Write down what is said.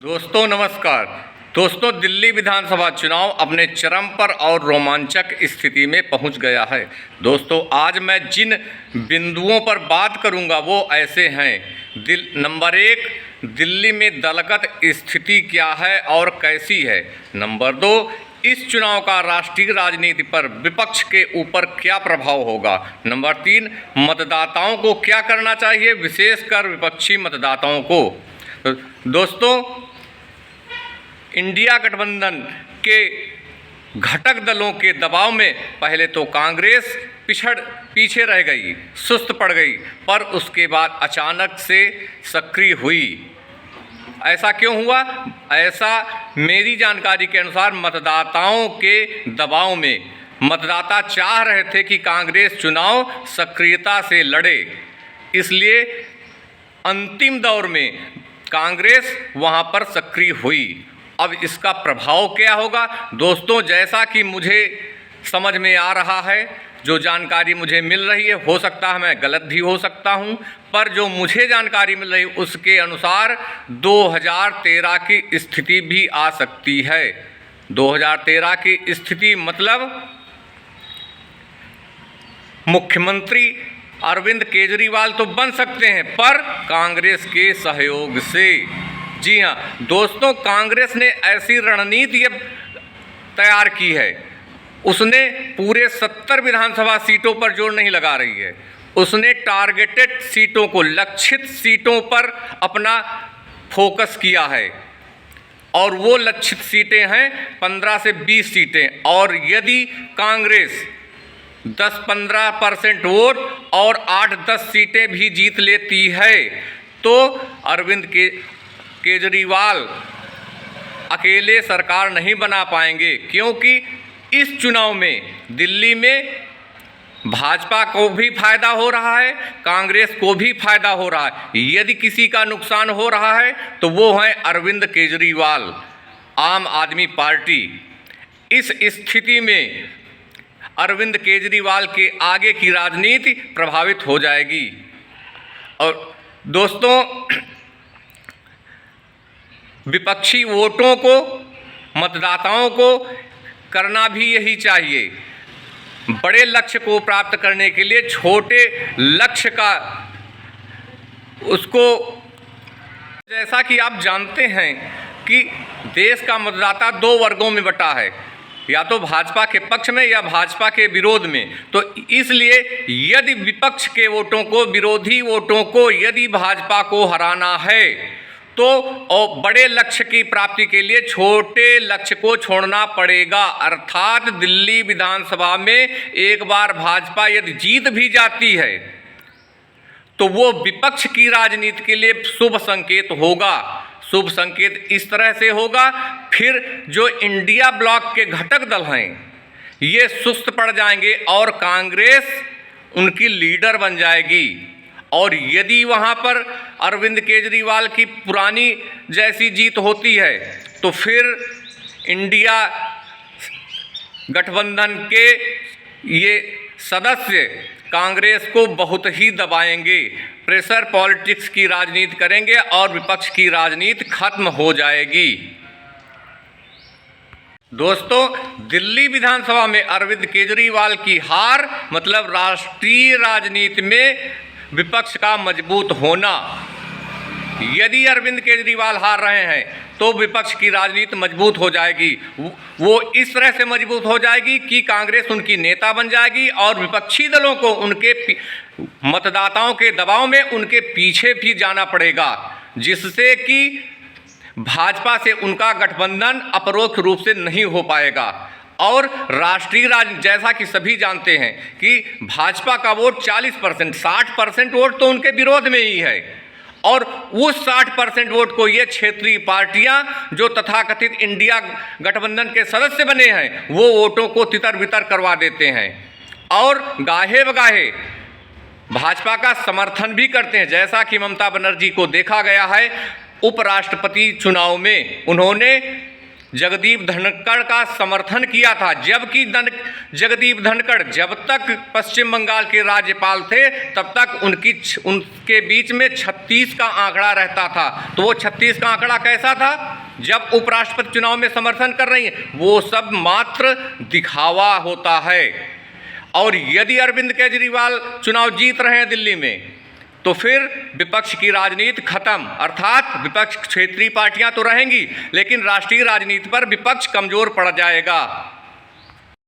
दोस्तों नमस्कार। दोस्तों दिल्ली विधानसभा चुनाव अपने चरम पर और रोमांचक स्थिति में पहुंच गया है। दोस्तों आज मैं जिन बिंदुओं पर बात करूंगा वो ऐसे हैं। नंबर 1, दिल्ली में दलगत स्थिति क्या है और कैसी है। नंबर 2, इस चुनाव का राष्ट्रीय राजनीति पर विपक्ष के ऊपर क्या प्रभाव होगा। नंबर 3, मतदाताओं को क्या करना चाहिए, विशेषकर विपक्षी मतदाताओं को। दोस्तों इंडिया गठबंधन के घटक दलों के दबाव में पहले तो कांग्रेस पीछे रह गई, सुस्त पड़ गई, पर उसके बाद अचानक से सक्रिय हुई। ऐसा क्यों हुआ? ऐसा मेरी जानकारी के अनुसार मतदाताओं के दबाव में मतदाता चाह रहे थे कि कांग्रेस चुनाव सक्रियता से लड़े, इसलिए अंतिम दौर में कांग्रेस वहां पर सक्रिय हुई। अब इसका प्रभाव क्या होगा? दोस्तों जैसा कि मुझे समझ में आ रहा है, जो जानकारी मुझे मिल रही है, हो सकता है मैं गलत भी हो सकता हूं, पर जो मुझे जानकारी मिल रही है उसके अनुसार 2013 की स्थिति भी आ सकती है। 2013 की स्थिति मतलब मुख्यमंत्री अरविंद केजरीवाल तो बन सकते हैं, पर कांग्रेस के सहयोग से। जी हाँ दोस्तों, कांग्रेस ने ऐसी रणनीति अब तैयार की है। उसने पूरे 70 विधानसभा सीटों पर जोर नहीं लगा रही है, उसने टारगेटेड सीटों को, लक्षित सीटों पर अपना फोकस किया है, और वो लक्षित सीटें हैं 15 से 20 सीटें। और यदि कांग्रेस 10-15% वोट और 8-10 सीटें भी जीत लेती है तो अरविंद केजरीवाल अकेले सरकार नहीं बना पाएंगे, क्योंकि इस चुनाव में दिल्ली में भाजपा को भी फायदा हो रहा है, कांग्रेस को भी फायदा हो रहा है। यदि किसी का नुकसान हो रहा है तो वो है अरविंद केजरीवाल, आम आदमी पार्टी। इस स्थिति में अरविंद केजरीवाल के आगे की राजनीति प्रभावित हो जाएगी। और दोस्तों विपक्षी वोटों को, मतदाताओं को करना भी यही चाहिए। बड़े लक्ष्य को प्राप्त करने के लिए छोटे लक्ष्य का उसको, जैसा कि आप जानते हैं कि देश का मतदाता 2 वर्गों में बटा है, या तो भाजपा के पक्ष में या भाजपा के विरोध में। तो इसलिए यदि विपक्ष के वोटों को, विरोधी वोटों को यदि भाजपा को हराना है तो और बड़े लक्ष्य की प्राप्ति के लिए छोटे लक्ष्य को छोड़ना पड़ेगा। अर्थात दिल्ली विधानसभा में एक बार भाजपा यदि जीत भी जाती है तो वो विपक्ष की राजनीति के लिए शुभ संकेत होगा। शुभ संकेत इस तरह से होगा, फिर जो इंडिया ब्लॉक के घटक दल हैं ये सुस्त पड़ जाएंगे और कांग्रेस उनकी लीडर बन जाएगी। और यदि वहाँ पर अरविंद केजरीवाल की पुरानी जैसी जीत होती है तो फिर इंडिया गठबंधन के ये सदस्य कांग्रेस को बहुत ही दबाएंगे, प्रेशर पॉलिटिक्स की राजनीति करेंगे और विपक्ष की राजनीति खत्म हो जाएगी। दोस्तों दिल्ली विधानसभा में अरविंद केजरीवाल की हार मतलब राष्ट्रीय राजनीति में विपक्ष का मजबूत होना। यदि अरविंद केजरीवाल हार रहे हैं तो विपक्ष की राजनीति मजबूत हो जाएगी। वो इस तरह से मजबूत हो जाएगी कि कांग्रेस उनकी नेता बन जाएगी और विपक्षी दलों को उनके मतदाताओं के दबाव में उनके पीछे भी जाना पड़ेगा, जिससे कि भाजपा से उनका गठबंधन अपरोक्ष रूप से नहीं हो पाएगा। और राष्ट्रीय राजनीति, जैसा कि सभी जानते हैं कि भाजपा का वोट 40%, 60% वोट तो उनके विरोध में ही है, और उस 60% वोट को ये क्षेत्रीय पार्टियां जो तथाकथित इंडिया गठबंधन के सदस्य बने हैं वो वोटों को तितर बितर करवा देते हैं और गाहे बगाहे भाजपा का समर्थन भी करते हैं। जैसा कि ममता बनर्जी को देखा गया है उपराष्ट्रपति चुनाव में, उन्होंने जगदीप धनखड़ का समर्थन किया था, जबकि जगदीप धनखड़ जब तक पश्चिम बंगाल के राज्यपाल थे तब तक उनके बीच में 36 का आंकड़ा रहता था। तो वो 36 का आंकड़ा कैसा था? जब उपराष्ट्रपति चुनाव में समर्थन कर रही हैं, वो सब मात्र दिखावा होता है। और यदि अरविंद केजरीवाल चुनाव जीत रहे हैं दिल्ली में, तो फिर विपक्ष की राजनीति खत्म, अर्थात विपक्ष क्षेत्रीय पार्टियां तो रहेंगी लेकिन राष्ट्रीय राजनीति पर विपक्ष कमजोर पड़ जाएगा।